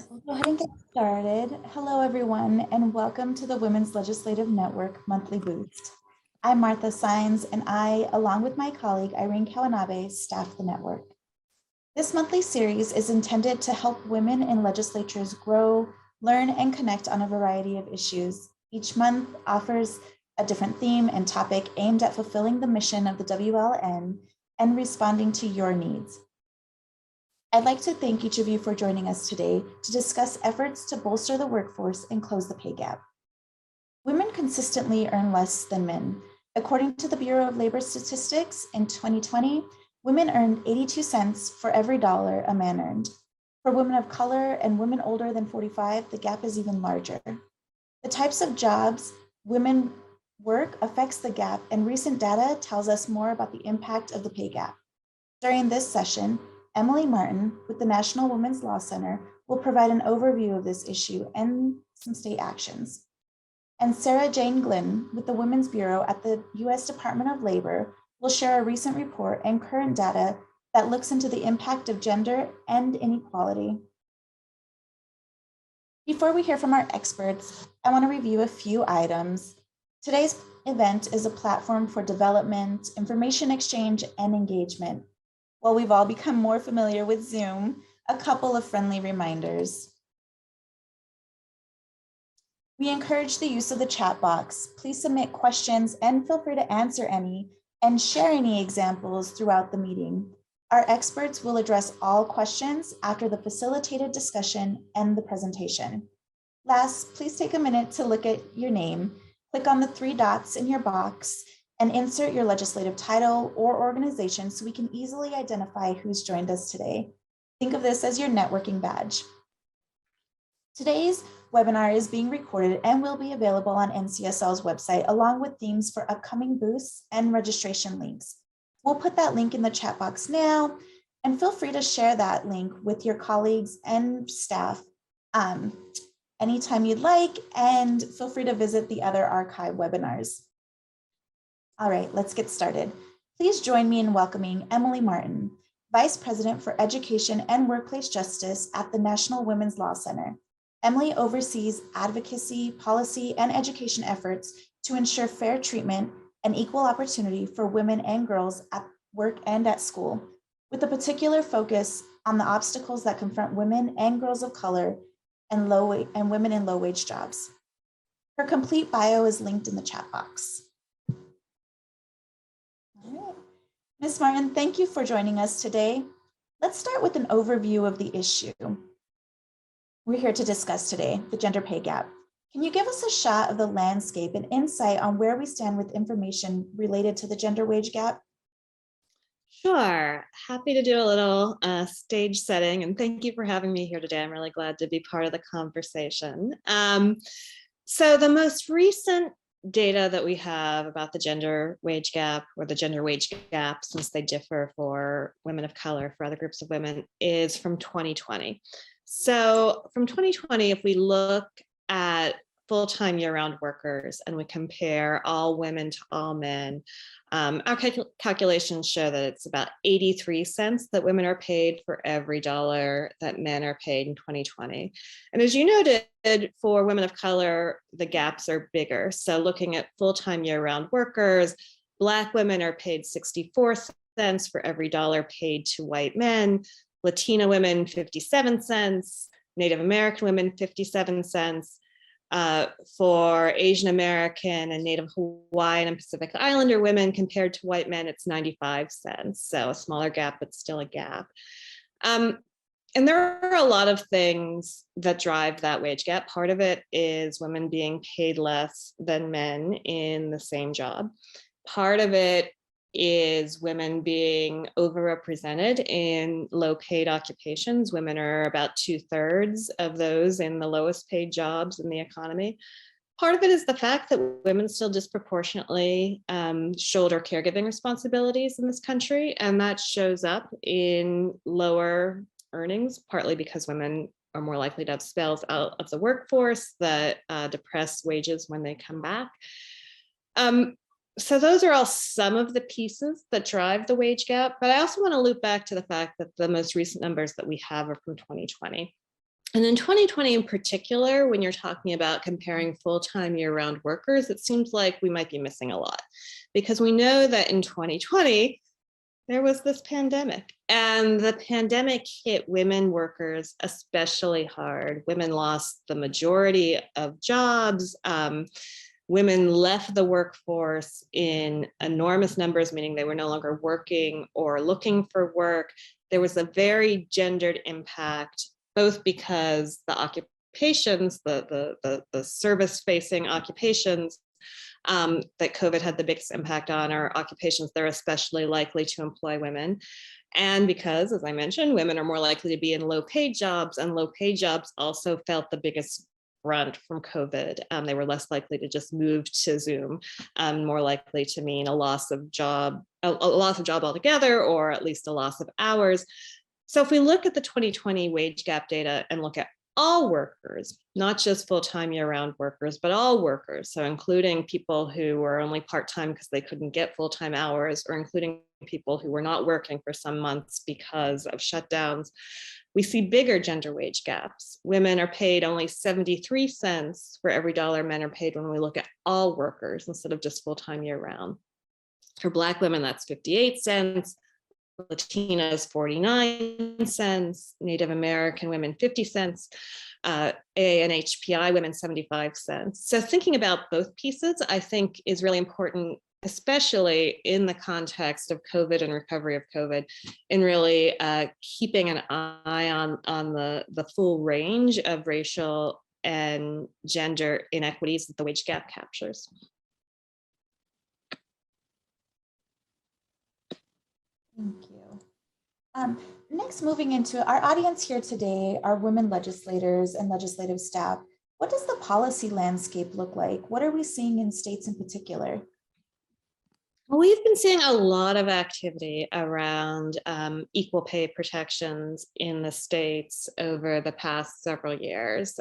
We'll go ahead and get started. Hello, everyone, and welcome to the Women's Legislative Network Monthly Boost. I'm Martha Sines, and I, along with my colleague Irene Kawanabe, staff the network. This monthly series is intended to help women in legislatures grow, learn, and connect on a variety of issues. Each month offers a different theme and topic aimed at fulfilling the mission of the WLN and responding to your needs. I'd like to thank each of you for joining us today to discuss efforts to bolster the workforce and close the pay gap. Women consistently earn less than men. According to the Bureau of Labor Statistics, in 2020, women earned 82 cents for every dollar a man earned. For women of color and women older than 45, the gap is even larger. The types of jobs women work affects the gap, and recent data tells us more about the impact of the pay gap. During this session, Emily Martin with the National Women's Law Center will provide an overview of this issue and some state actions. And Sarah Jane Glynn with the Women's Bureau at the U.S. Department of Labor will share a recent report and current data that looks into the impact of gender and inequality. Before we hear from our experts, I want to review a few items. Today's event is a platform for development, information exchange, and engagement. While we've all become more familiar with Zoom, a couple of friendly reminders. We encourage the use of the chat box. Please submit questions and feel free to answer any and share any examples throughout the meeting. Our experts will address all questions after the facilitated discussion and the presentation. Last, please take a minute to look at your name. Click on the 3 dots in your box and insert your legislative title or organization so we can easily identify who's joined us today. Think of this as your networking badge. Today's webinar is being recorded and will be available on NCSL's website, along with themes for upcoming booths and registration links. We'll put that link in the chat box now, and feel free to share that link with your colleagues and staff anytime you'd like, and feel free to visit the other archive webinars. All right, let's get started. Please join me in welcoming Emily Martin, Vice President for Education and Workplace Justice at the National Women's Law Center. Emily oversees advocacy, policy, and education efforts to ensure fair treatment and equal opportunity for women and girls at work and at school, with a particular focus on the obstacles that confront women and girls of color and women in low-wage jobs. Her complete bio is linked in the chat box. Ms. Martin, thank you for joining us today. Let's start with an overview of the issue we're here to discuss today, the gender pay gap. Can you give us a shot of the landscape and insight on where we stand with information related to the gender wage gap? Sure, happy to do a little stage setting, and thank you for having me here today. I'm really glad to be part of the conversation. So the most recent data that we have about the gender wage gap, or the gender wage gap, since they differ for women of color, for other groups of women, is from 2020. So from 2020, if we look at full-time year-round workers and we compare all women to all men, our calculations show that it's about 83 cents that women are paid for every dollar that men are paid in 2020. And as you noted, for women of color, the gaps are bigger. So looking at full-time year-round workers, Black women are paid 64 cents for every dollar paid to white men, Latina women 57 cents, Native American women 57 cents, for Asian American and Native Hawaiian and Pacific Islander women compared to white men, it's 95 cents. So a smaller gap, but still a gap. And there are a lot of things that drive that wage gap. Part of it is women being paid less than men in the same job. Part of it is women being overrepresented in low-paid occupations. Women are about 2/3 of those in the lowest paid jobs in the economy. Part of it is the fact that women still disproportionately shoulder caregiving responsibilities in this country, and that shows up in lower earnings, partly because women are more likely to have spells out of the workforce that depress wages when they come back. So those are all some of the pieces that drive the wage gap, but I also want to loop back to the fact that the most recent numbers that we have are from 2020. And in 2020 in particular, when you're talking about comparing full-time year-round workers, it seems like we might be missing a lot, because we know that in 2020, there was this pandemic, and the pandemic hit women workers especially hard. Women lost the majority of jobs. Women left the workforce in enormous numbers, meaning they were no longer working or looking for work. There was a very gendered impact, both because the occupations, the service-facing occupations that COVID had the biggest impact on are occupations that are especially likely to employ women. And because, as I mentioned, women are more likely to be in low-paid jobs, and low-paid jobs also felt the biggest brunt from COVID. They were less likely to just move to Zoom, more likely to mean a loss of job altogether, or at least a loss of hours. So if we look at the 2020 wage gap data and look at all workers, not just full-time year-round workers, but all workers, so including people who were only part-time because they couldn't get full-time hours, or including people who were not working for some months because of shutdowns, we see bigger gender wage gaps. Women are paid only 73 cents for every dollar men are paid when we look at all workers instead of just full-time year-round. For Black women, that's 58 cents. Latinas, 49 cents, Native American women, 50 cents, AA and HPI women, 75 cents. So thinking about both pieces, I think is really important, especially in the context of COVID and recovery of COVID, in really keeping an eye on the full range of racial and gender inequities that the wage gap captures. Thank you. Next, moving into our audience here today are women legislators and legislative staff. What does the policy landscape look like? What are we seeing in states in particular? Well, we've been seeing a lot of activity around equal pay protections in the states over the past several years.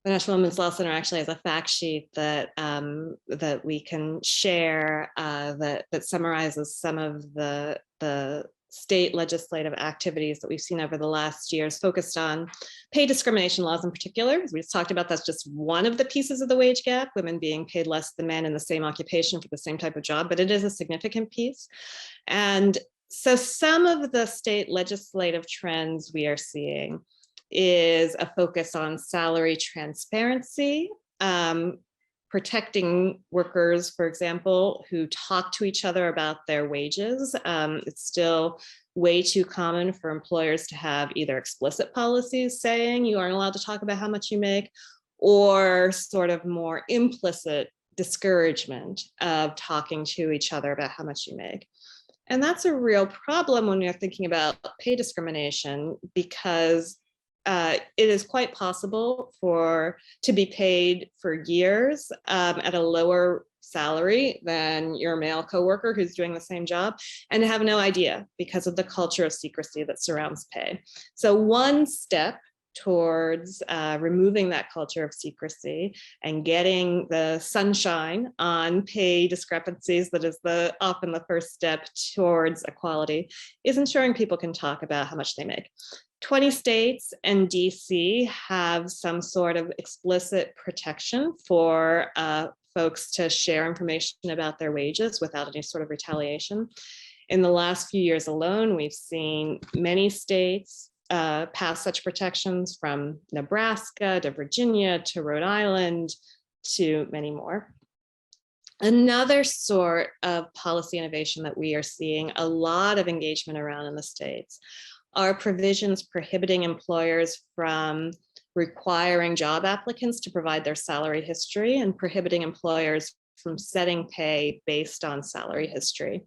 The National Women's Law Center actually has a fact sheet that that we can share that summarizes some of the state legislative activities that we've seen over the last years, focused on pay discrimination laws in particular. As we just talked about, that's just one of the pieces of the wage gap, women being paid less than men in the same occupation for the same type of job, but it is a significant piece. And so some of the state legislative trends we are seeing is a focus on salary transparency, protecting workers, for example, who talk to each other about their wages. It's still way too common for employers to have either explicit policies saying you aren't allowed to talk about how much you make, or sort of more implicit discouragement of talking to each other about how much you make. And that's a real problem when you're thinking about pay discrimination, because it is quite possible to be paid for years at a lower salary than your male coworker who's doing the same job, and to have no idea because of the culture of secrecy that surrounds pay. So one step towards removing that culture of secrecy and getting the sunshine on pay discrepancies, that is often the first step towards equality, is ensuring people can talk about how much they make. 20 states and DC have some sort of explicit protection for folks to share information about their wages without any sort of retaliation. In the last few years alone, we've seen many states pass such protections, from Nebraska to Virginia to Rhode Island to many more. Another sort of policy innovation that we are seeing a lot of engagement around in the states are provisions prohibiting employers from requiring job applicants to provide their salary history, and prohibiting employers from setting pay based on salary history.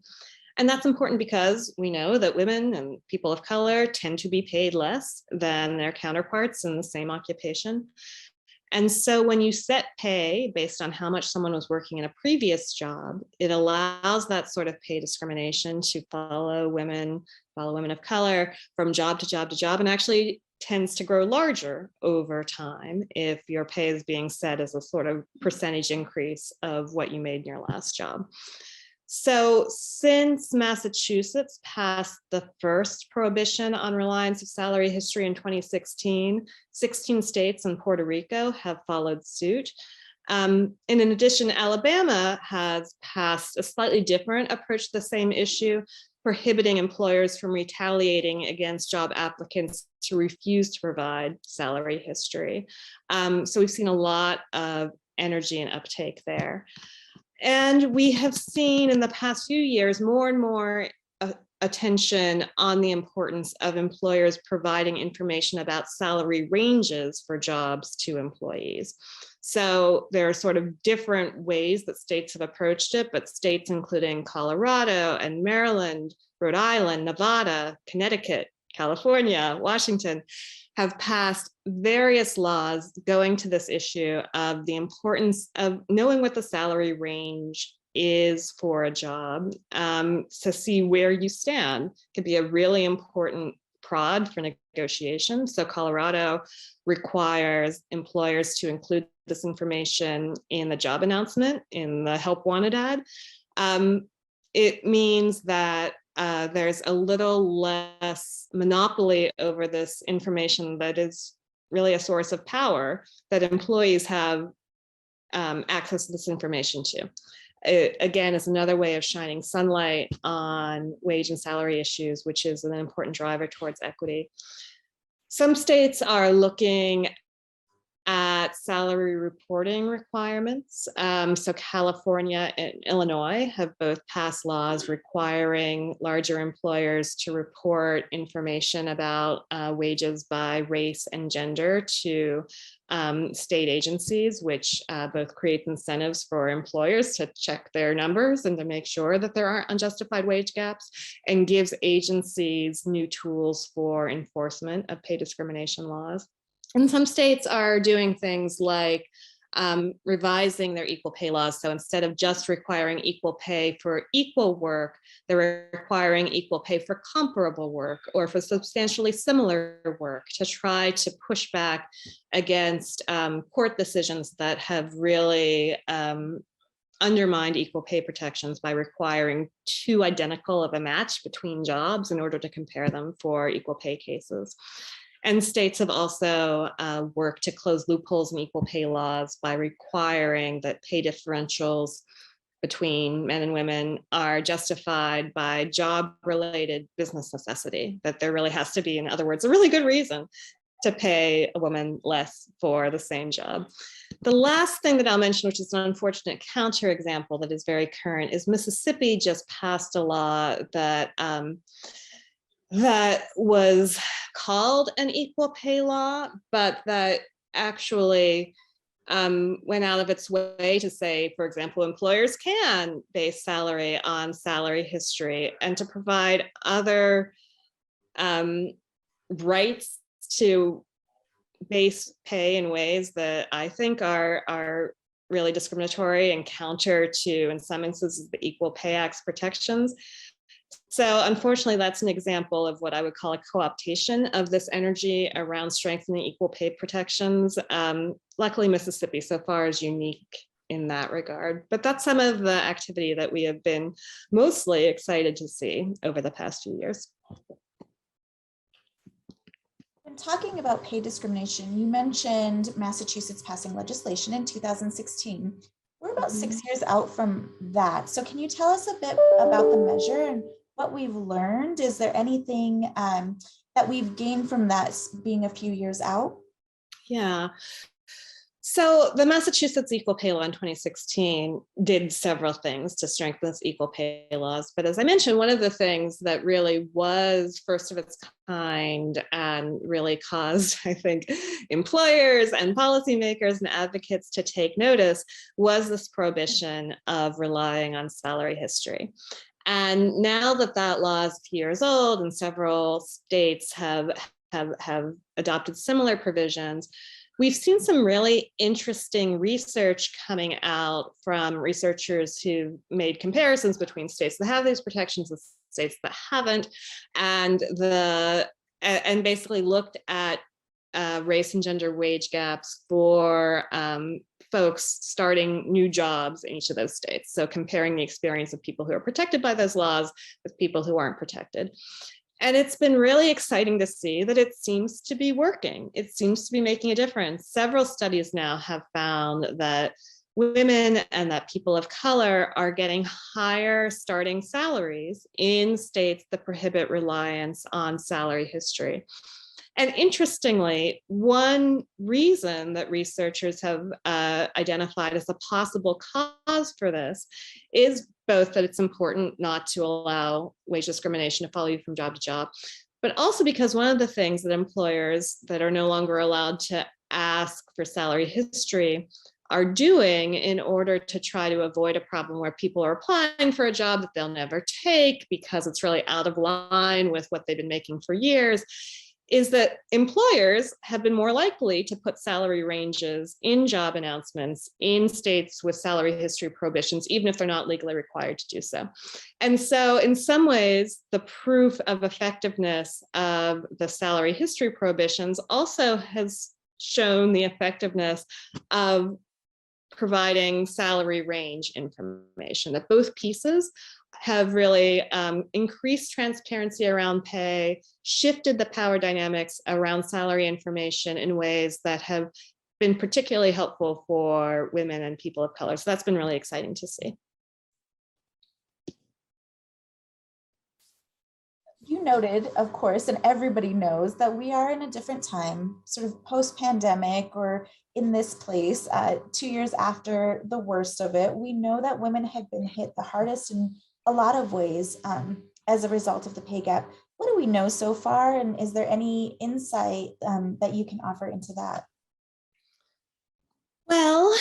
And that's important because we know that women and people of color tend to be paid less than their counterparts in the same occupation. And so when you set pay based on how much someone was working in a previous job, it allows that sort of pay discrimination to follow women of color from job to job to job, and actually tends to grow larger over time if your pay is being set as a sort of percentage increase of what you made in your last job. So since Massachusetts passed the first prohibition on reliance of salary history in 2016, 16 states and Puerto Rico have followed suit. And in addition, Alabama has passed a slightly different approach to the same issue, prohibiting employers from retaliating against job applicants to refuse to provide salary history. So we've seen a lot of energy and uptake there. And we have seen in the past few years more and more attention on the importance of employers providing information about salary ranges for jobs to employees. So there are sort of different ways that states have approached it, but states including Colorado and Maryland, Rhode Island, Nevada, Connecticut, California, Washington have passed various laws going to this issue of the importance of knowing what the salary range is for a job, to see where you stand could be a really important prod for negotiation. So Colorado requires employers to include this information in the job announcement, in the help wanted ad. It means that there's a little less monopoly over this information that is really a source of power that employees have access to this information to. It, again, is another way of shining sunlight on wage and salary issues, which is an important driver towards equity. Some states are looking at salary reporting requirements. So California and Illinois have both passed laws requiring larger employers to report information about wages by race and gender to state agencies, which both create incentives for employers to check their numbers and to make sure that there aren't unjustified wage gaps, and gives agencies new tools for enforcement of pay discrimination laws. And some states are doing things like revising their equal pay laws. So instead of just requiring equal pay for equal work, they're requiring equal pay for comparable work or for substantially similar work, to try to push back against court decisions that have really undermined equal pay protections by requiring too identical of a match between jobs in order to compare them for equal pay cases. And states have also worked to close loopholes in equal pay laws by requiring that pay differentials between men and women are justified by job-related business necessity, that there really has to be, in other words, a really good reason to pay a woman less for the same job. The last thing that I'll mention, which is an unfortunate counterexample that is very current, is Mississippi just passed a law that that was called an equal pay law, but that actually went out of its way to say, for example, employers can base salary on salary history, and to provide other rights to base pay in ways that I think are really discriminatory and counter to, in some instances, the Equal Pay Act's protections. So unfortunately, that's an example of what I would call a co-optation of this energy around strengthening equal pay protections. Luckily, Mississippi so far is unique in that regard, but that's some of the activity that we have been mostly excited to see over the past few years. When talking about pay discrimination, you mentioned Massachusetts passing legislation in 2016. We're about 6 years out from that. So can you tell us a bit about the measure and what we've learned? Is there anything that we've gained from that being a few years out? Yeah. So the Massachusetts Equal Pay Law in 2016 did several things to strengthen this equal pay laws. But as I mentioned, one of the things that really was first of its kind and really caused, I think, employers and policymakers and advocates to take notice was this prohibition of relying on salary history. And now that that law is a few years old and several states have adopted similar provisions, we've seen some really interesting research coming out from researchers who made comparisons between states that have these protections and states that haven't, and basically looked at race and gender wage gaps for folks starting new jobs in each of those states. So comparing the experience of people who are protected by those laws with people who aren't protected. And it's been really exciting to see that it seems to be working. It seems to be making a difference. Several studies now have found that women and that people of color are getting higher starting salaries in states that prohibit reliance on salary history. And interestingly, one reason that researchers have identified as a possible cause for this is both that it's important not to allow wage discrimination to follow you from job to job, but also because one of the things that employers that are no longer allowed to ask for salary history are doing in order to try to avoid a problem where people are applying for a job that they'll never take because it's really out of line with what they've been making for years, is that employers have been more likely to put salary ranges in job announcements in states with salary history prohibitions, even if they're not legally required to do so. And so in some ways, the proof of effectiveness of the salary history prohibitions also has shown the effectiveness of providing salary range information, that both pieces have really increased transparency around pay, shifted the power dynamics around salary information in ways that have been particularly helpful for women and people of color. So that's been really exciting to see. You noted, of course, and everybody knows that we are in a different time, sort of post-pandemic or in this place, 2 years after the worst of it. We know that women have been hit the hardest in a lot of ways as a result of the pay gap. What do we know so far? And is there any insight that you can offer into that? Well,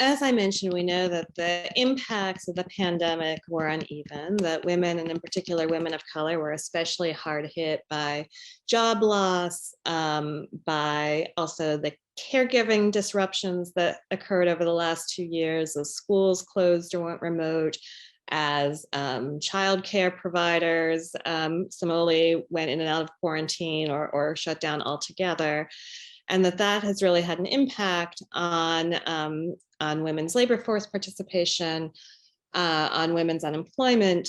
as I mentioned, we know that the impacts of the pandemic were uneven, that women, and in particular women of color, were especially hard hit by job loss, by also the caregiving disruptions that occurred over the last 2 years as schools closed or went remote, as childcare providers similarly went in and out of quarantine or shut down altogether. And that has really had an impact on women's labor force participation, on women's unemployment.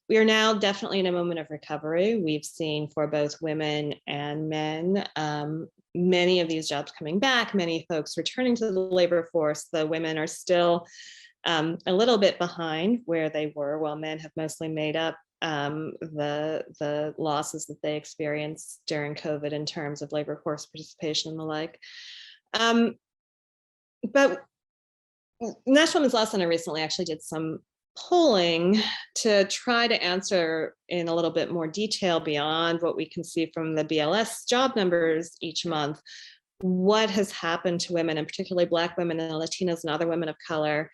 We are now definitely in a moment of recovery. We've seen for both women and men, many of these jobs coming back, many folks returning to the labor force. The women are still a little bit behind where they were, while men have mostly made up the losses that they experienced during COVID in terms of labor force participation and the like. But National Women's Law Center recently actually did some polling to try to answer in a little bit more detail beyond what we can see from the BLS job numbers each month, what has happened to women, and particularly Black women and Latinas and other women of color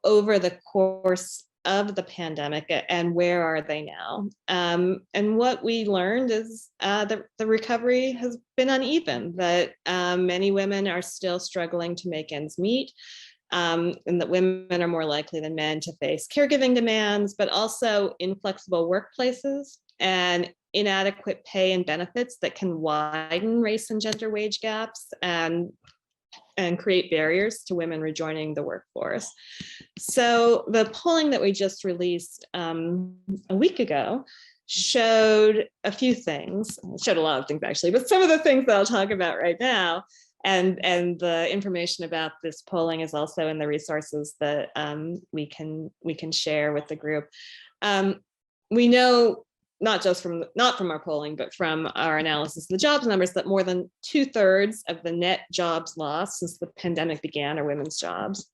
over the course of the pandemic, and where are they now? And what we learned is that the recovery has been uneven, that many women are still struggling to make ends meet, and that women are more likely than men to face caregiving demands, but also inflexible workplaces and inadequate pay and benefits that can widen race and gender wage gaps and create barriers to women rejoining the workforce. So the polling that we just released a week ago showed a few things, showed a lot of things actually, but some of the things that I'll talk about right now, and the information about this polling is also in the resources that we can share with the group. We know, not from our polling, but from our analysis of the jobs numbers, that more than 2/3 of the net jobs lost since the pandemic began are women's jobs.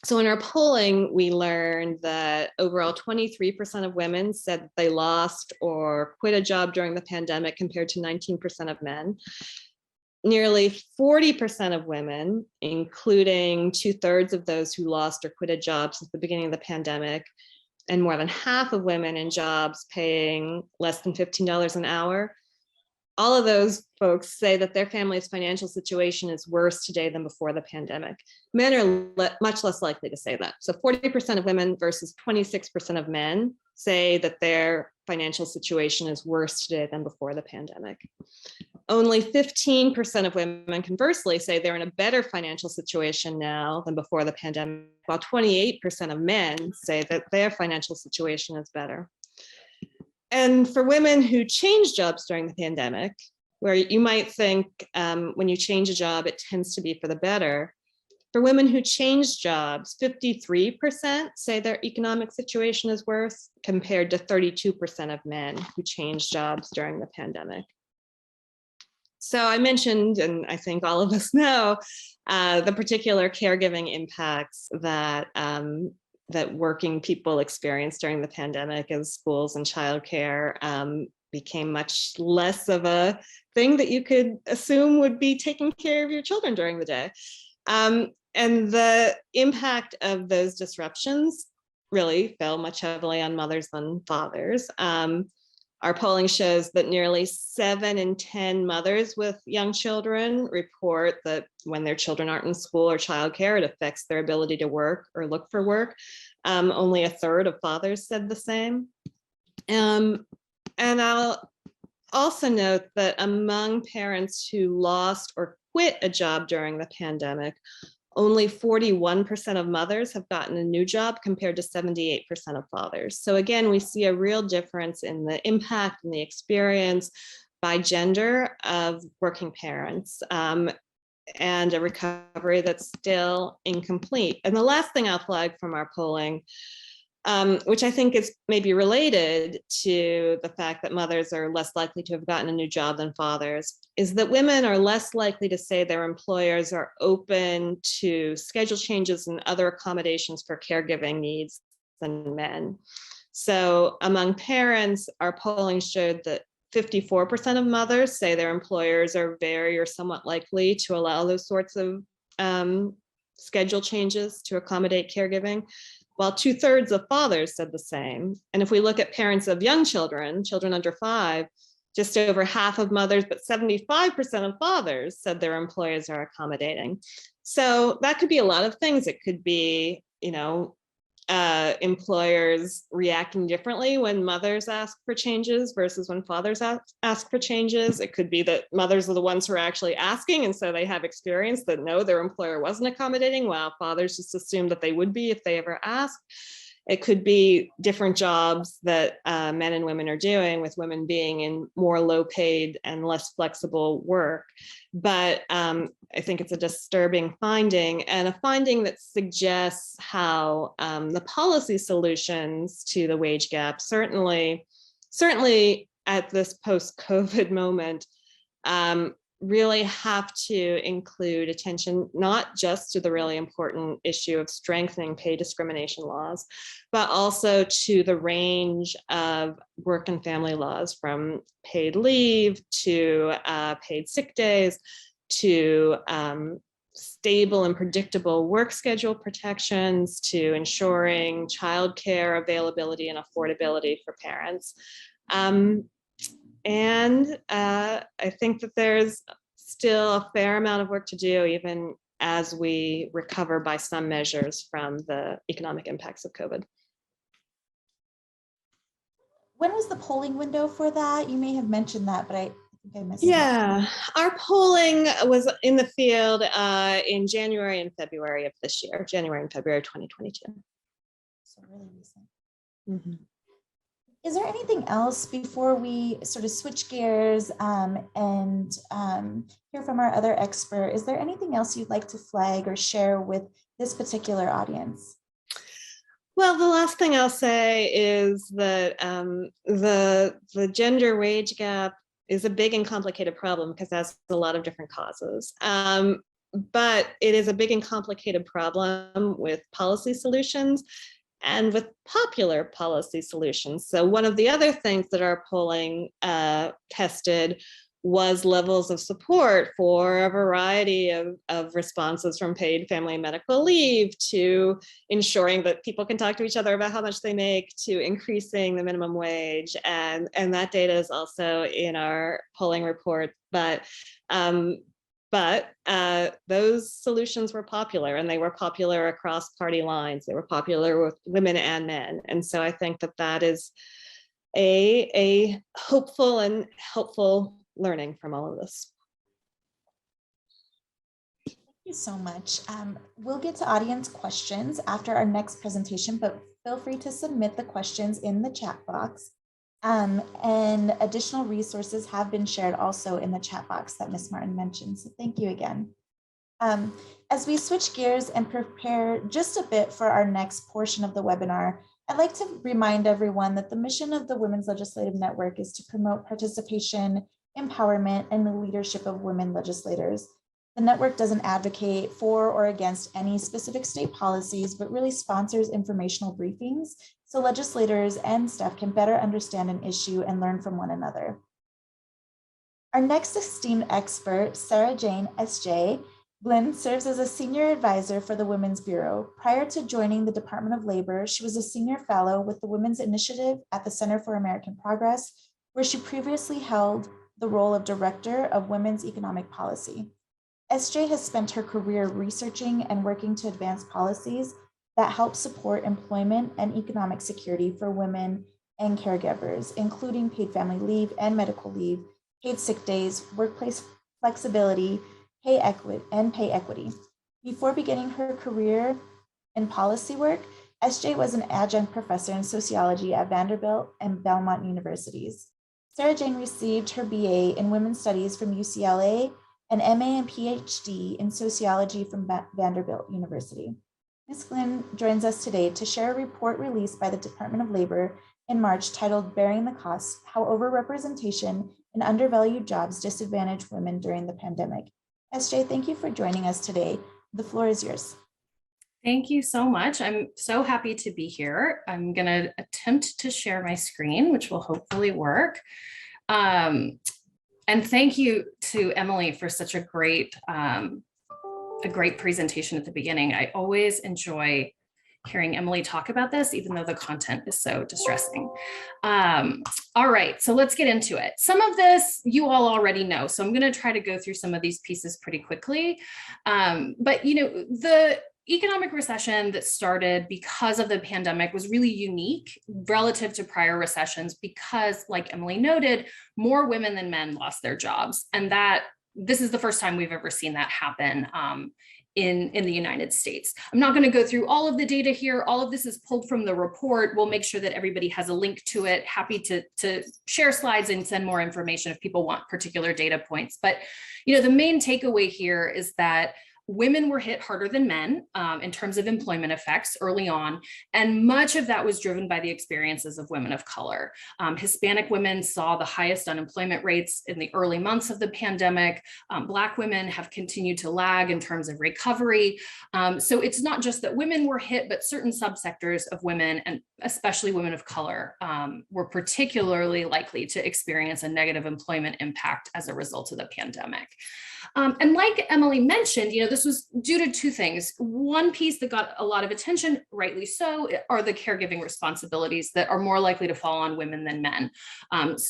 So in our polling, we learned that overall 23% of women said that they lost or quit a job during the pandemic, compared to 19% of men. Nearly 40% of women, including 2/3 of those who lost or quit a job since the beginning of the pandemic, and more than half of women in jobs paying less than $15 an hour, all of those folks say that their family's financial situation is worse today than before the pandemic. Men are much less likely to say that. So 40% of women versus 26% of men say that their financial situation is worse today than before the pandemic. only 15% of women, conversely, say they're in a better financial situation now than before the pandemic, while 28% of men say that their financial situation is better. And for women who change jobs during the pandemic, where you might think when you change a job, it tends to be for the better. For women who change jobs, 53% say their economic situation is worse, compared to 32% of men who change jobs during the pandemic. So I mentioned, and I think all of us know, the particular caregiving impacts that that working people experienced during the pandemic as schools and childcare became much less of a thing that you could assume would be taking care of your children during the day. And the impact of those disruptions really fell much heavily on mothers than fathers. Our polling shows that nearly 7 in 10 mothers with young children report that when their children aren't in school or childcare, it affects their ability to work or look for work. Only a third of fathers said the same. And I'll also note that among parents who lost or quit a job during the pandemic, only 41% of mothers have gotten a new job compared to 78% of fathers. So again, we see a real difference in the impact and the experience by gender of working parents, and a recovery that's still incomplete. And the last thing I'll flag from our polling, which I think is maybe related to the fact that mothers are less likely to have gotten a new job than fathers, is that women are less likely to say their employers are open to schedule changes and other accommodations for caregiving needs than men. So among parents, our polling showed that 54% of mothers say their employers are very or somewhat likely to allow those sorts of schedule changes to accommodate caregiving, while 2/3 of fathers said the same. And if we look at parents of young children, children under 5, just over half of mothers, but 75% of fathers said their employers are accommodating. So that could be a lot of things. It could be, employers reacting differently when mothers ask for changes versus when fathers ask for changes. It could be that mothers are the ones who are actually asking, and so they have experience that no, their employer wasn't accommodating, while fathers just assume that they would be if they ever asked. It could be different jobs that men and women are doing, with women being in more low paid and less flexible work. But I think it's a disturbing finding, and a finding that suggests how the policy solutions to the wage gap, certainly at this post-COVID moment, really have to include attention not just to the really important issue of strengthening pay discrimination laws, but also to the range of work and family laws, from paid leave to paid sick days to stable and predictable work schedule protections, to ensuring childcare availability and affordability for parents. And I think that there's still a fair amount of work to do, even as we recover by some measures from the economic impacts of COVID. When was the polling window for that? You may have mentioned that, but I think I missed it. Yeah, our polling was in the field in January and February of this year, January and February 2022. So really recent. Mm-hmm. Is there anything else before we sort of switch gears and hear from our other expert? Is there anything else you'd like to flag or share with this particular audience? Well, the last thing I'll say is that the gender wage gap is a big and complicated problem because it has a lot of different causes. But it is a big and complicated problem with policy solutions and with popular policy solutions. So one of the other things that our polling tested was levels of support for a variety of responses, from paid family and medical leave to ensuring that people can talk to each other about how much they make, to increasing the minimum wage. And that data is also in our polling report. But those solutions were popular, and they were popular across party lines. They were popular with women and men. And so I think that that is a hopeful and helpful learning from all of this. Thank you so much. We'll get to audience questions after our next presentation, but feel free to submit the questions in the chat box. And additional resources have been shared also in the chat box that Ms. Martin mentioned. So thank you again. As we switch gears and prepare just a bit for our next portion of the webinar, I'd like to remind everyone that the mission of the Women's Legislative Network is to promote participation, empowerment, and the leadership of women legislators. The network doesn't advocate for or against any specific state policies, but really sponsors informational briefings so legislators and staff can better understand an issue and learn from one another. Our next esteemed expert, Sarah Jane, S.J. Glynn, serves as a senior advisor for the Women's Bureau. Prior to joining the Department of Labor, she was a senior fellow with the Women's Initiative at the Center for American Progress, where she previously held the role of Director of Women's Economic Policy. SJ has spent her career researching and working to advance policies that help support employment and economic security for women and caregivers, including paid family leave and medical leave, paid sick days, workplace flexibility, pay equity. Before beginning her career in policy work, SJ was an adjunct professor in sociology at Vanderbilt and Belmont universities. Sarah Jane received her BA in Women's Studies from UCLA and MA and PhD in sociology from Vanderbilt University. Ms. Glynn joins us today to share a report released by the Department of Labor in March titled Bearing the Cost: How Overrepresentation in Undervalued Jobs Disadvantaged Women During the Pandemic. SJ, thank you for joining us today. The floor is yours. Thank you so much. I'm so happy to be here. I'm going to attempt to share my screen, which will hopefully work. And thank you to Emily for such a great presentation at the beginning. I always enjoy hearing Emily talk about this, even though the content is so distressing. All right, so let's get into it. Some of this you all already know, so I'm going to try to go through some of these pieces pretty quickly. But you know, the economic recession that started because of the pandemic was really unique relative to prior recessions because, like Emily noted, more women than men lost their jobs, and that this is the first time we've ever seen that happen in the United States. I'm not going to go through all of the data here. All of this is pulled from the report. We'll make sure that everybody has a link to it. Happy to share slides and send more information if people want particular data points. But you know, the main takeaway here is that women were hit harder than men in terms of employment effects early on, and much of that was driven by the experiences of women of color. Hispanic women saw the highest unemployment rates in the early months of the pandemic. Black women have continued to lag in terms of recovery. So it's not just that women were hit, but certain subsectors of women, and especially women of color, were particularly likely to experience a negative employment impact as a result of the pandemic. And like Emily mentioned, you know, this was due to two things. One piece that got a lot of attention, rightly so, are the caregiving responsibilities that are more likely to fall on women than men.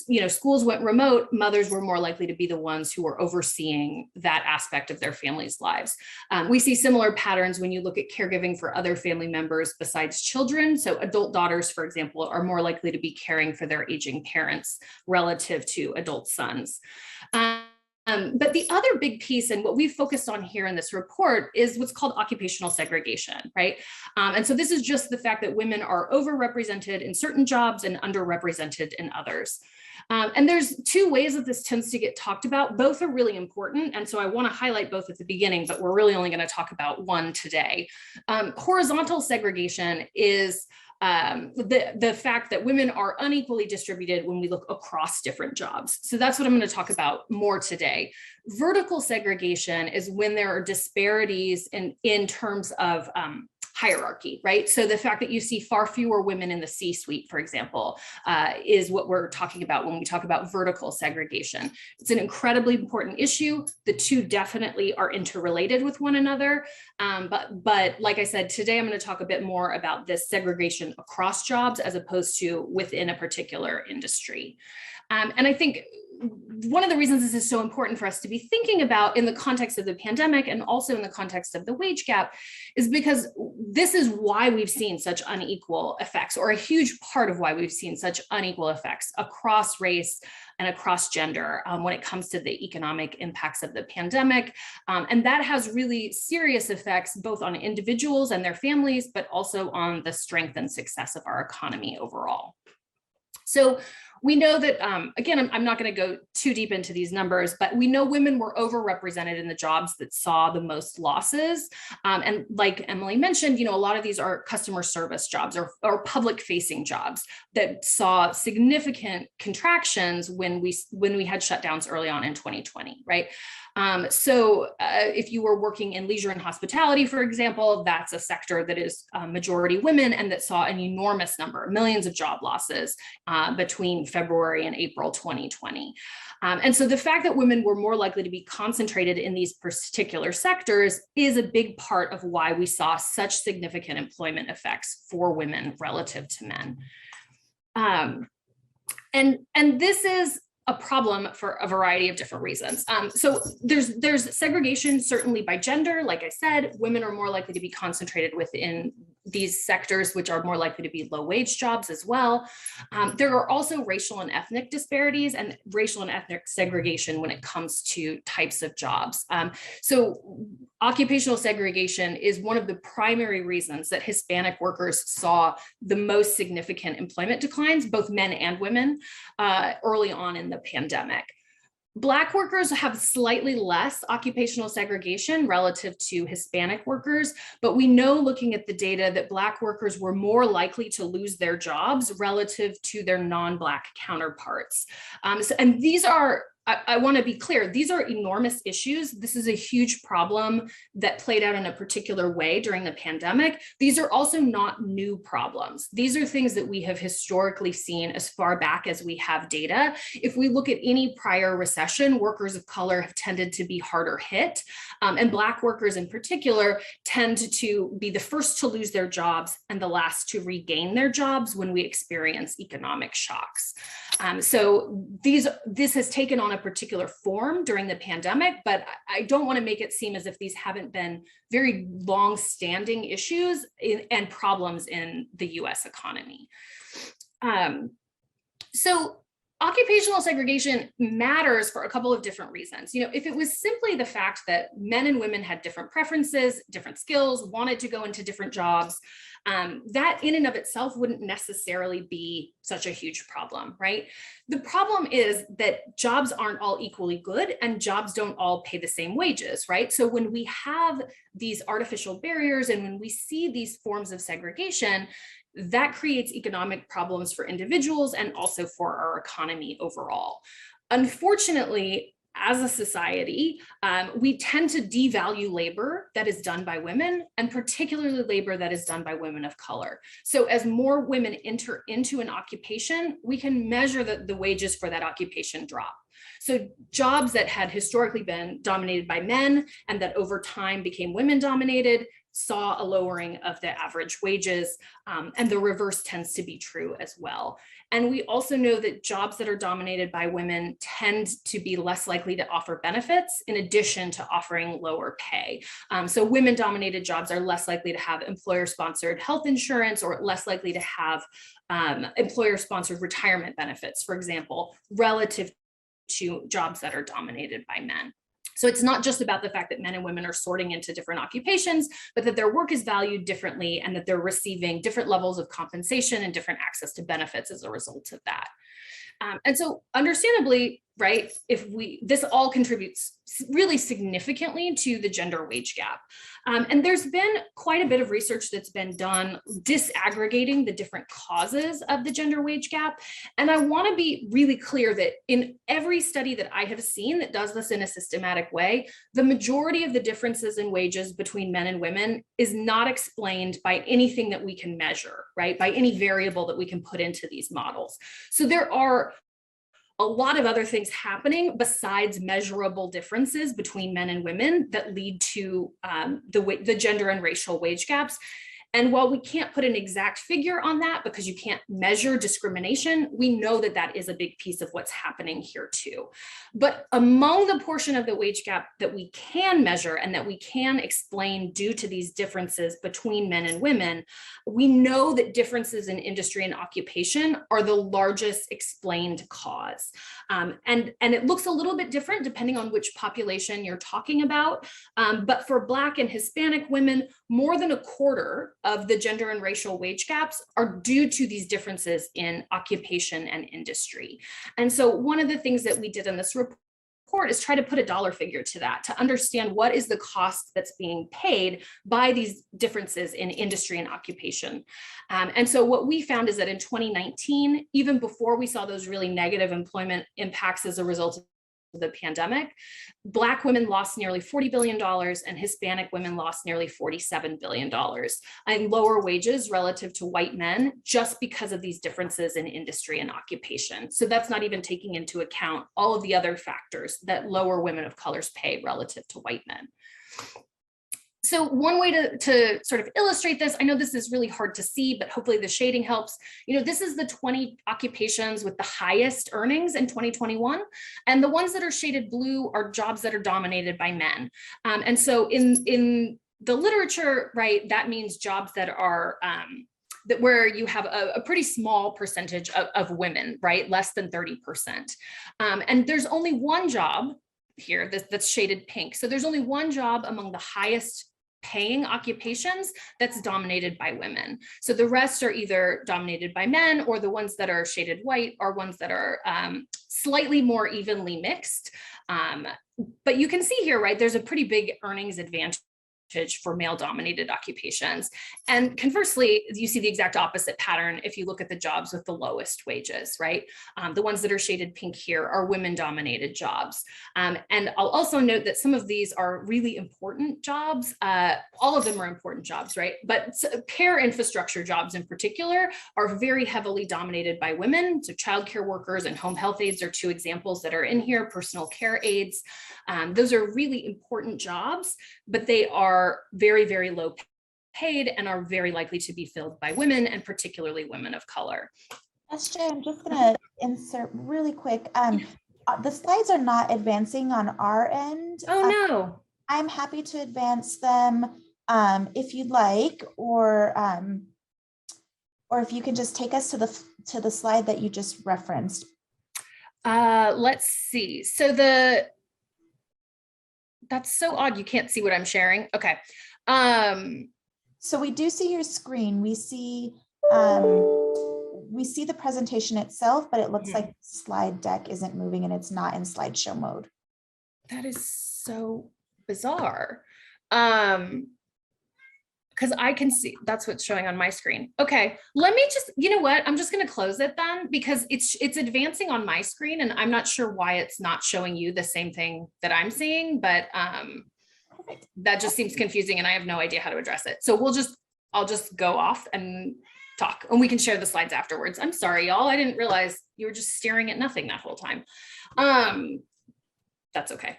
You know, schools went remote, mothers were more likely to be the ones who were overseeing that aspect of their families' lives. We see similar patterns when you look at caregiving for other family members besides children. So adult daughters, for example, are more likely to be caring for their aging parents relative to adult sons. But the other big piece, and what we've focused on here in this report, is what's called occupational segregation, right? And so this is just the fact that women are overrepresented in certain jobs and underrepresented in others. And there's two ways that this tends to get talked about. Both are really important. And so I want to highlight both at the beginning, but we're really only going to talk about one today. Horizontal segregation is the fact that women are unequally distributed when we look across different jobs. So that's what I'm going to talk about more today. Vertical segregation is when there are disparities in terms of hierarchy, right? So the fact that you see far fewer women in the C-suite, for example, is what we're talking about when we talk about vertical segregation. It's an incredibly important issue. The two definitely are interrelated with one another. But like I said, today I'm going to talk a bit more about this segregation across jobs as opposed to within a particular industry. And I think one of the reasons this is so important for us to be thinking about in the context of the pandemic and also in the context of the wage gap is because this is why we've seen such unequal effects, or a huge part of why we've seen such unequal effects across race and across gender when it comes to the economic impacts of the pandemic. And that has really serious effects both on individuals and their families, but also on the strength and success of our economy overall. So we know that, again, I'm not going to go too deep into these numbers, but we know women were overrepresented in the jobs that saw the most losses. And like Emily mentioned, a lot of these are customer service jobs or public facing jobs that saw significant contractions when we had shutdowns early on in 2020, right? So if you were working in leisure and hospitality, for example, that's a sector that is majority women and that saw an enormous number, millions of job losses between February and April 2020. And so the fact that women were more likely to be concentrated in these particular sectors is a big part of why we saw such significant employment effects for women relative to men. And this is a problem for a variety of different reasons. So there's segregation certainly by gender. Like I said, women are more likely to be concentrated within these sectors, which are more likely to be low wage jobs as well. There are also racial and ethnic disparities and racial and ethnic segregation when it comes to types of jobs. So occupational segregation is one of the primary reasons that Hispanic workers saw the most significant employment declines, both men and women, early on in the pandemic. Black workers have slightly less occupational segregation relative to Hispanic workers, but we know looking at the data that Black workers were more likely to lose their jobs relative to their non-Black counterparts. And these are, I want to be clear, these are enormous issues. This is a huge problem that played out in a particular way during the pandemic. These are also not new problems. These are things that we have historically seen as far back as we have data. If we look at any prior recession, workers of color have tended to be harder hit, and Black workers in particular tend to be the first to lose their jobs and the last to regain their jobs when we experience economic shocks. So this has taken on a particular form during the pandemic, but I don't want to make it seem as if these haven't been very long-standing issues and problems in the US economy. So occupational segregation matters for a couple of different reasons. If it was simply the fact that men and women had different preferences, different skills, wanted to go into different jobs, that in and of itself wouldn't necessarily be such a huge problem, right? The problem is that jobs aren't all equally good and jobs don't all pay the same wages, right? So when we have these artificial barriers and when we see these forms of segregation, that creates economic problems for individuals and also for our economy overall. Unfortunately, as a society, we tend to devalue labor that is done by women, and particularly labor that is done by women of color. So as more women enter into an occupation, we can measure the wages for that occupation drop. So jobs that had historically been dominated by men and that over time became women dominated saw a lowering of the average wages, and the reverse tends to be true as well. And we also know that jobs that are dominated by women tend to be less likely to offer benefits in addition to offering lower pay. So women-dominated jobs are less likely to have employer-sponsored health insurance or less likely to have employer-sponsored retirement benefits, for example, relative to jobs that are dominated by men. So it's not just about the fact that men and women are sorting into different occupations, but that their work is valued differently and that they're receiving different levels of compensation and different access to benefits as a result of that. And so understandably, right, this all contributes really significantly to the gender wage gap. And there's been quite a bit of research that's been done disaggregating the different causes of the gender wage gap. And I want to be really clear that in every study that I have seen that does this in a systematic way, the majority of the differences in wages between men and women is not explained by anything that we can measure, right? By any variable that we can put into these models. So there are a lot of other things happening besides measurable differences between men and women that lead to the gender and racial wage gaps. And while we can't put an exact figure on that because you can't measure discrimination, we know that that is a big piece of what's happening here too. But among the portion of the wage gap that we can measure and that we can explain due to these differences between men and women, we know that differences in industry and occupation are the largest explained cause. And it looks a little bit different depending on which population you're talking about. But for Black and Hispanic women, more than a quarter of the gender and racial wage gaps are due to these differences in occupation and industry. And so one of the things that we did in this report is try to put a dollar figure to that, to understand what is the cost that's being paid by these differences in industry and occupation. And so what we found is that in 2019, even before we saw those really negative employment impacts as a result of the pandemic, Black women lost nearly $40 billion and Hispanic women lost nearly $47 billion in lower wages relative to white men, just because of these differences in industry and occupation. So that's not even taking into account all of the other factors that lower women of color's pay relative to white men. So one way to sort of illustrate this, I know this is really hard to see, but hopefully the shading helps. This is the 20 occupations with the highest earnings in 2021. And the ones that are shaded blue are jobs that are dominated by men. And so in the literature, right, that means jobs that are where you have a pretty small percentage of women, right, less than 30%. And there's only one job here that's shaded pink. So there's only one job among the highest paying occupations that's dominated by women. So the rest are either dominated by men, or the ones that are shaded white are ones that are slightly more evenly mixed. But you can see here, right, there's a pretty big earnings advantage for male-dominated occupations. And conversely, you see the exact opposite pattern if you look at the jobs with the lowest wages, right? The ones that are shaded pink here are women-dominated jobs. And I'll also note that some of these are really important jobs. All of them are important jobs, right? But care infrastructure jobs in particular are very heavily dominated by women. So childcare workers and home health aides are two examples that are in here, personal care aides. Those are really important jobs, but they are very, very low paid and are very likely to be filled by women, and particularly women of color. SJ, I'm just going to insert really quick. The slides are not advancing on our end. Oh, no. I'm happy to advance them if you'd like, or if you can just take us to the slide that you just referenced. Let's see. So that's so odd. You can't see what I'm sharing. Okay. So we do see your screen. We see the presentation itself, but it looks like the slide deck isn't moving and it's not in slideshow mode. That is so bizarre. Because I can see that's what's showing on my screen. Okay, let me just, you know what? I'm just going to close it then, because it's advancing on my screen and I'm not sure why it's not showing you the same thing that I'm seeing, but that just seems confusing and I have no idea how to address it. So I'll just go off and talk and we can share the slides afterwards. I'm sorry, y'all. I didn't realize you were just staring at nothing that whole time. That's okay.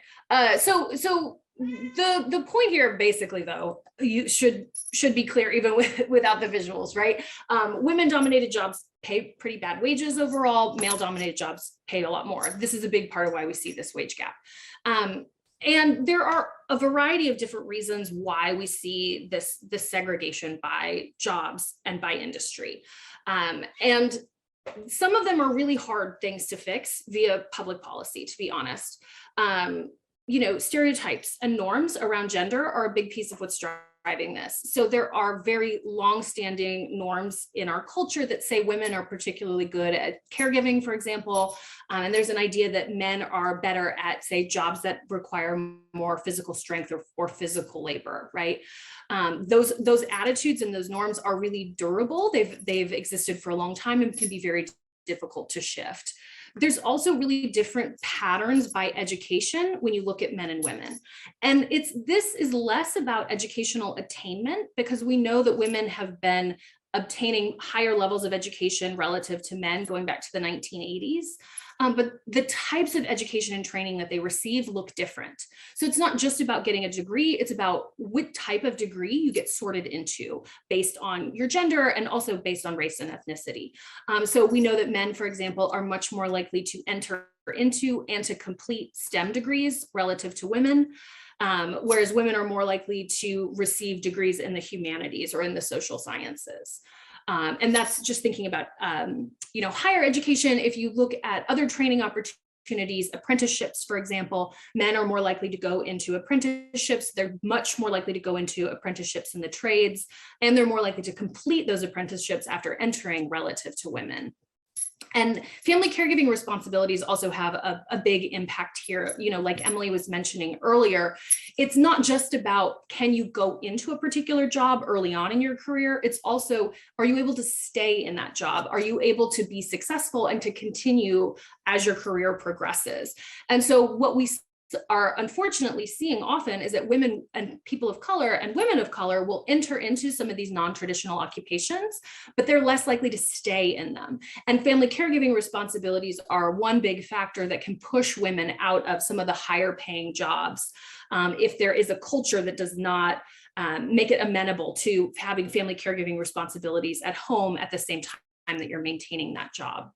So the point here, basically, though, you should be clear even without the visuals, right? Women-dominated jobs pay pretty bad wages overall. Male-dominated jobs pay a lot more. This is a big part of why we see this wage gap. And there are a variety of different reasons why we see this segregation by jobs and by industry. And some of them are really hard things to fix via public policy, to be honest. Stereotypes and norms around gender are a big piece of what's driving this. So there are very long-standing norms in our culture that say women are particularly good at caregiving, for example. And there's an idea that men are better at, say, jobs that require more physical strength or physical labor, right? Those attitudes and those norms are really durable. They've existed for a long time and can be very difficult to shift. There's also really different patterns by education when you look at men and women. And this is less about educational attainment, because we know that women have been obtaining higher levels of education relative to men going back to the 1980s. but the types of education and training that they receive look different. So it's not just about getting a degree, it's about what type of degree you get sorted into based on your gender and also based on race and ethnicity. So we know that men, for example, are much more likely to enter into and to complete STEM degrees relative to women. Whereas women are more likely to receive degrees in the humanities or in the social sciences. And that's just thinking about, higher education. If you look at other training opportunities, apprenticeships, for example, men are more likely to go into apprenticeships. They're much more likely to go into apprenticeships in the trades, and they're more likely to complete those apprenticeships after entering relative to women. And family caregiving responsibilities also have a big impact here. Like Emily was mentioning earlier, it's not just about, can you go into a particular job early on in your career? It's also, are you able to stay in that job? Are you able to be successful and to continue as your career progresses? And so what we are unfortunately seeing often is that women and people of color and women of color will enter into some of these non-traditional occupations, but they're less likely to stay in them. And family caregiving responsibilities are one big factor that can push women out of some of the higher paying jobs if there is a culture that does not make it amenable to having family caregiving responsibilities at home at the same time that you're maintaining that job.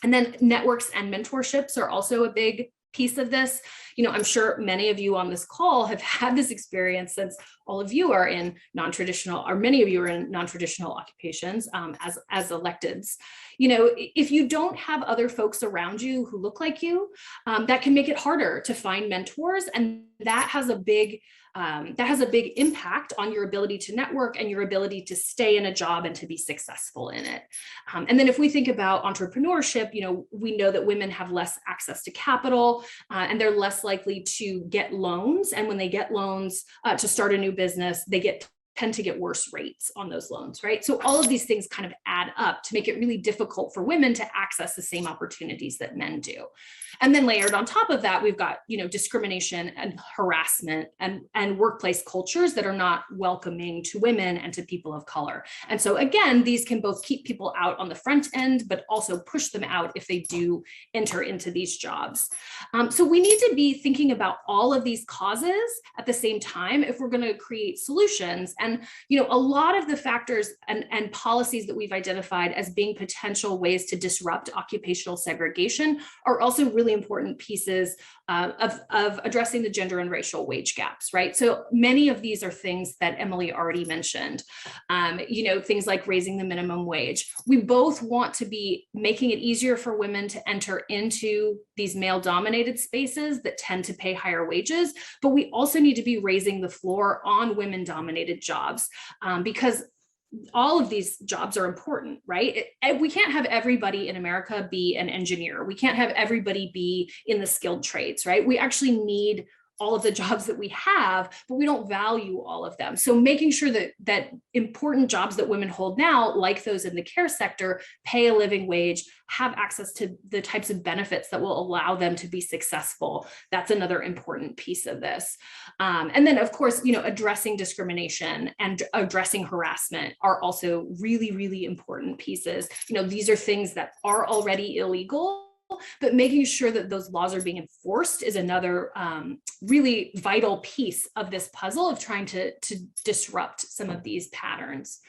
And then networks and mentorships are also a big piece of this. I'm sure many of you on this call have had this experience, since all of you are in non-traditional, or many of you are in non-traditional occupations as electeds. If you don't have other folks around you who look like you, that can make it harder to find mentors, and that has a big impact on your ability to network and your ability to stay in a job and to be successful in it. And then if we think about entrepreneurship, we know that women have less access to capital and they're less likely to get loans. And when they get loans to start a new business, they tend to get worse rates on those loans, right? So all of these things kind of add up to make it really difficult for women to access the same opportunities that men do. And then layered on top of that, we've got, discrimination and harassment and workplace cultures that are not welcoming to women and to people of color. And so again, these can both keep people out on the front end, but also push them out if they do enter into these jobs. So we need to be thinking about all of these causes at the same time if we're going to create solutions. And, a lot of the factors and policies that we've identified as being potential ways to disrupt occupational segregation are also really important pieces of addressing the gender and racial wage gaps, right? So many of these are things that Emily already mentioned, things like raising the minimum wage. We both want to be making it easier for women to enter into these male-dominated spaces that tend to pay higher wages, but we also need to be raising the floor on women-dominated jobs because all of these jobs are important, right? We can't have everybody in America be an engineer. We can't have everybody be in the skilled trades, right? We actually need all of the jobs that we have, but we don't value all of them. So making sure that important jobs that women hold now, like those in the care sector, pay a living wage, have access to the types of benefits that will allow them to be successful. That's another important piece of this. And then of course, addressing discrimination and addressing harassment are also really, really important pieces. These are things that are already illegal, but making sure that those laws are being enforced is another really vital piece of this puzzle of trying to disrupt some of these patterns.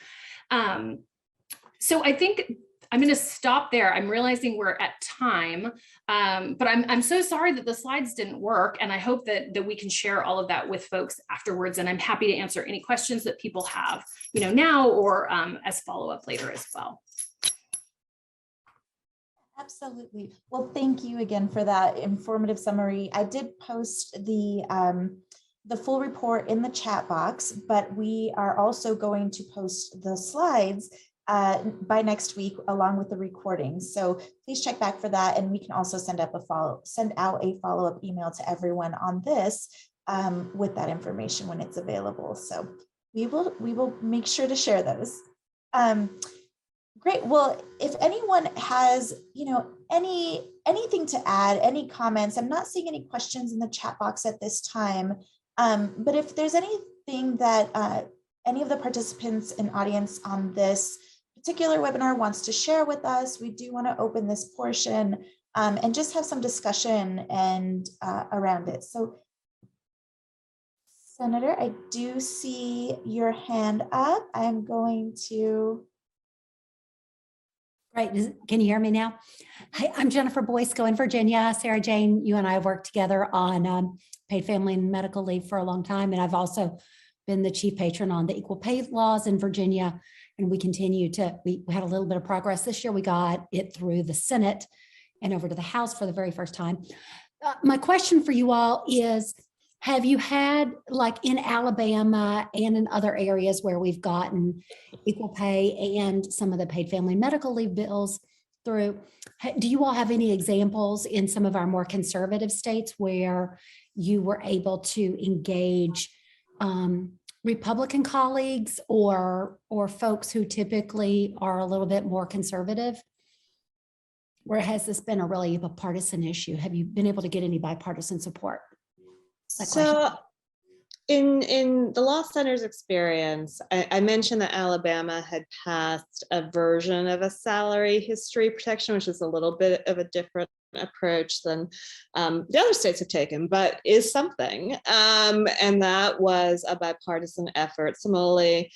So I think I'm going to stop there. I'm realizing we're at time, but I'm so sorry that the slides didn't work, and I hope that we can share all of that with folks afterwards. And I'm happy to answer any questions that people have, now or as follow-up later as well. Absolutely. Well, thank you again for that informative summary. I did post the full report in the chat box, but we are also going to post the slides by next week along with the recordings. So please check back for that, and we can also send out a follow-up email to everyone on this with that information when it's available. So we will make sure to share those. Great. Well, if anyone has, anything to add, any comments, I'm not seeing any questions in the chat box at this time. But if there's anything that any of the participants and audience on this particular webinar wants to share with us, we do want to open this portion and just have some discussion and around it. So Senator, I do see your hand up. I'm going to. Great. Can you hear me now? Hi, I'm Jennifer Boysko in Virginia. Sarah Jane, you and I have worked together on paid family and medical leave for a long time. And I've also been the chief patron on the equal pay laws in Virginia. And we continue to, we had a little bit of progress this year. We got it through the Senate and over to the House for the very first time. My question for you all is, have you had, like in Alabama and in other areas where we've gotten equal pay and some of the paid family medical leave bills through, do you all have any examples in some of our more conservative states where you were able to engage Republican colleagues or folks who typically are a little bit more conservative? Or has this been a partisan issue? Have you been able to get any bipartisan support? So in the Law Center's experience, I mentioned that Alabama had passed a version of a salary history protection, which is a little bit of a different approach than the other states have taken, but is something. And that was a bipartisan effort. Similarly,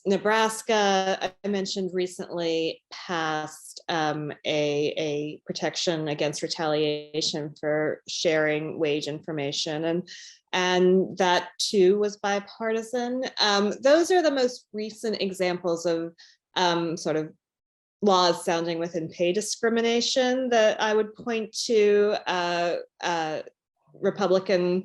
Nebraska, I mentioned recently, passed a protection against retaliation for sharing wage information, and that too was bipartisan. Those are the most recent examples of sort of laws sounding within pay discrimination that I would point to. Republican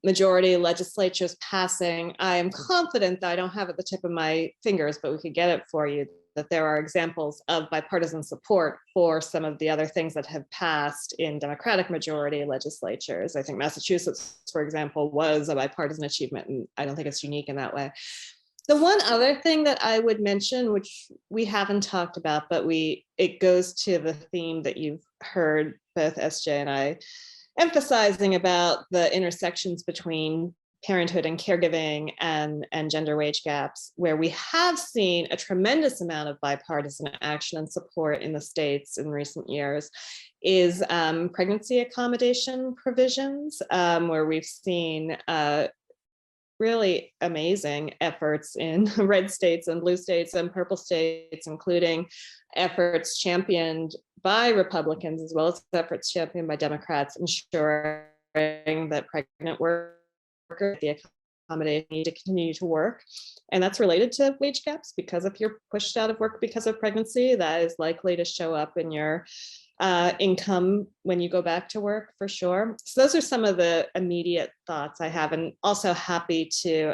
majority legislatures passing. I am confident that I don't have it at the tip of my fingers, but we could get it for you, that there are examples of bipartisan support for some of the other things that have passed in Democratic majority legislatures. I think Massachusetts, for example, was a bipartisan achievement, and I don't think it's unique in that way. The one other thing that I would mention, which we haven't talked about, but it goes to the theme that you've heard both SJ and I emphasizing about the intersections between parenthood and caregiving and gender wage gaps, where we have seen a tremendous amount of bipartisan action and support in the states in recent years, is pregnancy accommodation provisions, where we've seen really amazing efforts in red states and blue states and purple states, including efforts championed by Republicans as well as efforts championed by Democrats, ensuring that pregnant workers the accommodation need to continue to work. And that's related to wage gaps, because if you're pushed out of work because of pregnancy, that is likely to show up in your income when you go back to work, for sure. So those are some of the immediate thoughts I have, and also happy to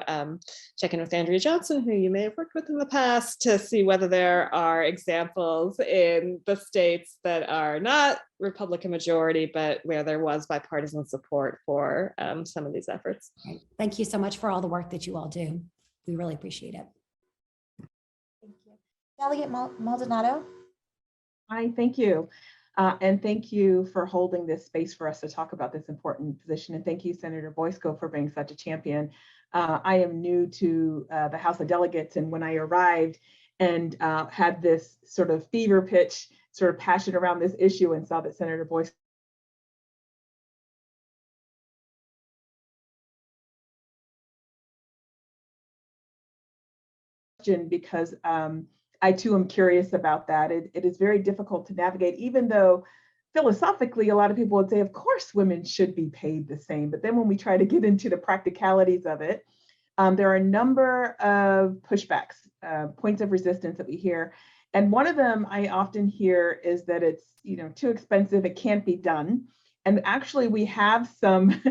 check in with Andrea Johnson, who you may have worked with in the past, to see whether there are examples in the states that are not Republican majority, but where there was bipartisan support for some of these efforts. Right. Thank you so much for all the work that you all do. We really appreciate it. Thank you. Delegate Maldonado. Hi, thank you. And thank you for holding this space for us to talk about this important position. And thank you, Senator Boysko, for being such a champion. I am new to the House of Delegates, and when I arrived and had this sort of fever pitch, sort of passion around this issue, and saw that Senator Boysko because I too am curious about that. It is very difficult to navigate, even though philosophically, a lot of people would say, of course, women should be paid the same. But then when we try to get into the practicalities of it, there are a number of pushbacks, points of resistance that we hear. And one of them I often hear is that it's too expensive, it can't be done. And actually, we have some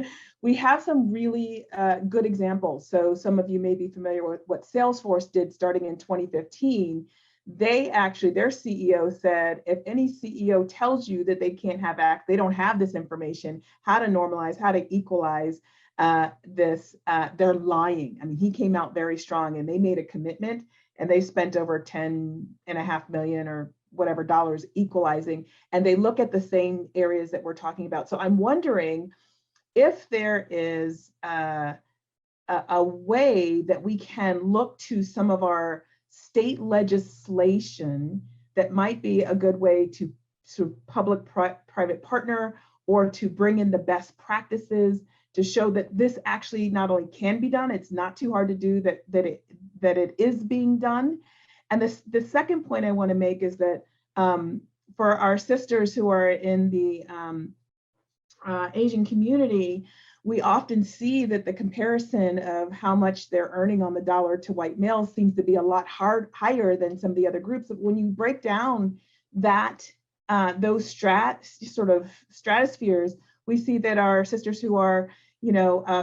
really good examples. So some of you may be familiar with what Salesforce did starting in 2015. Their CEO said, if any CEO tells you that they can't have they don't have this information, how to normalize, how to equalize this, they're lying. I mean, he came out very strong, and they made a commitment, and they spent over $10.5 million or whatever dollars equalizing, and they look at the same areas that we're talking about. So I'm wondering if there is a way that we can look to some of our state legislation that might be a good way to to public-private partner or to bring in the best practices to show that this actually not only can be done, it's not too hard to do, that it is being done. And the second point I want to make is that for our sisters who are in the Asian community, we often see that the comparison of how much they're earning on the dollar to white males seems to be a lot higher than some of the other groups. When you break down that those stratospheres, we see that our sisters who are,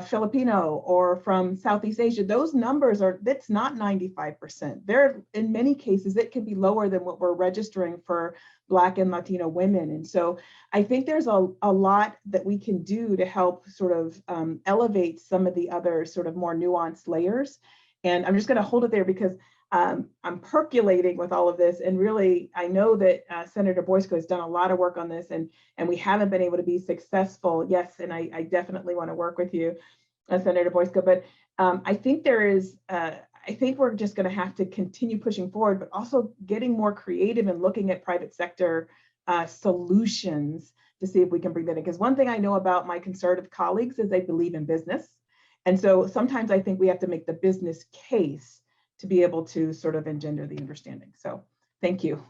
Filipino or from Southeast Asia, those numbers that's not 95%. They're, in many cases, it can be lower than what we're registering for Black and Latino women. And so I think there's a lot that we can do to help sort of elevate some of the other sort of more nuanced layers. And I'm just going to hold it there because I'm percolating with all of this. And really, I know that Senator Boysko has done a lot of work on this, and we haven't been able to be successful. Yes, and I definitely want to work with you, Senator Boysko. But I think I think we're just going to have to continue pushing forward, but also getting more creative and looking at private sector solutions to see if we can bring that in. Because one thing I know about my conservative colleagues is they believe in business. And so sometimes I think we have to make the business case to be able to sort of engender the understanding. So thank you.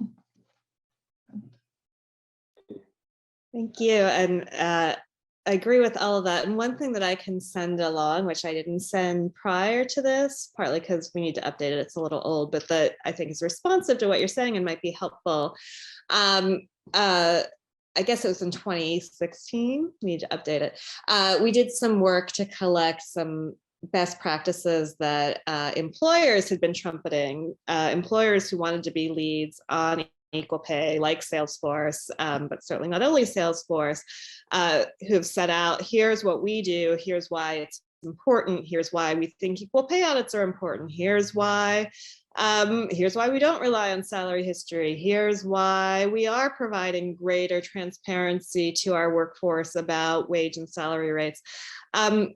Thank you. And I agree with all of that. And one thing that I can send along, which I didn't send prior to this, partly because we need to update it, it's a little old, but that I think is responsive to what you're saying and might be helpful. I guess it was in 2016, we need to update it. We did some work to collect some best practices that employers had been trumpeting, employers who wanted to be leads on equal pay, like Salesforce, but certainly not only Salesforce, who have set out, here's what we do, here's why it's important, here's why we think equal pay audits are important, here's why we don't rely on salary history, here's why we are providing greater transparency to our workforce about wage and salary rates,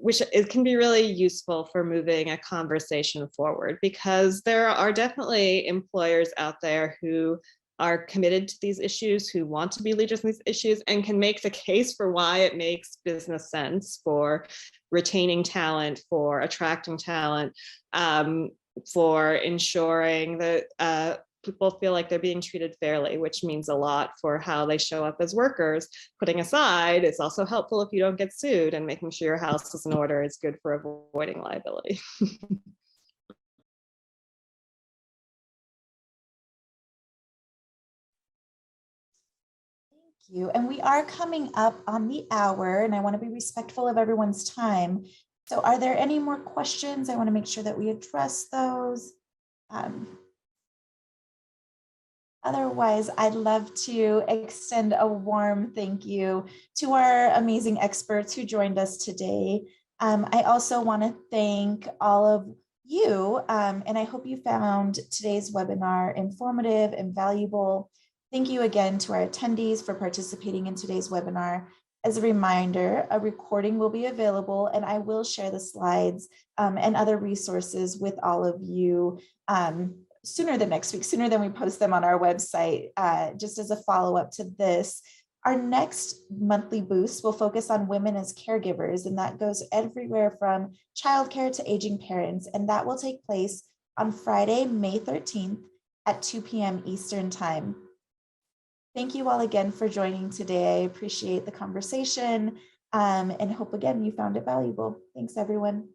which it can be really useful for moving a conversation forward, because there are definitely employers out there who are committed to these issues, who want to be leaders in these issues, and can make the case for why it makes business sense for retaining talent, for attracting talent, for ensuring that people feel like they're being treated fairly, which means a lot for how they show up as workers. Putting aside, it's also helpful if you don't get sued, and making sure your house is in order is good for avoiding liability. You. And we are coming up on the hour, and I want to be respectful of everyone's time. So are there any more questions? I want to make sure that we address those. Otherwise, I'd love to extend a warm thank you to our amazing experts who joined us today. I also want to thank all of you, and I hope you found today's webinar informative and valuable. Thank you again to our attendees for participating in today's webinar. As a reminder, a recording will be available, and I will share the slides and other resources with all of you sooner than next week, sooner than we post them on our website. Just as a follow-up to this, our next monthly boost will focus on women as caregivers, and that goes everywhere from childcare to aging parents, and that will take place on Friday, May 13th at 2 p.m. Eastern Time. Thank you all again for joining today. I appreciate the conversation and hope again you found it valuable. Thanks, everyone.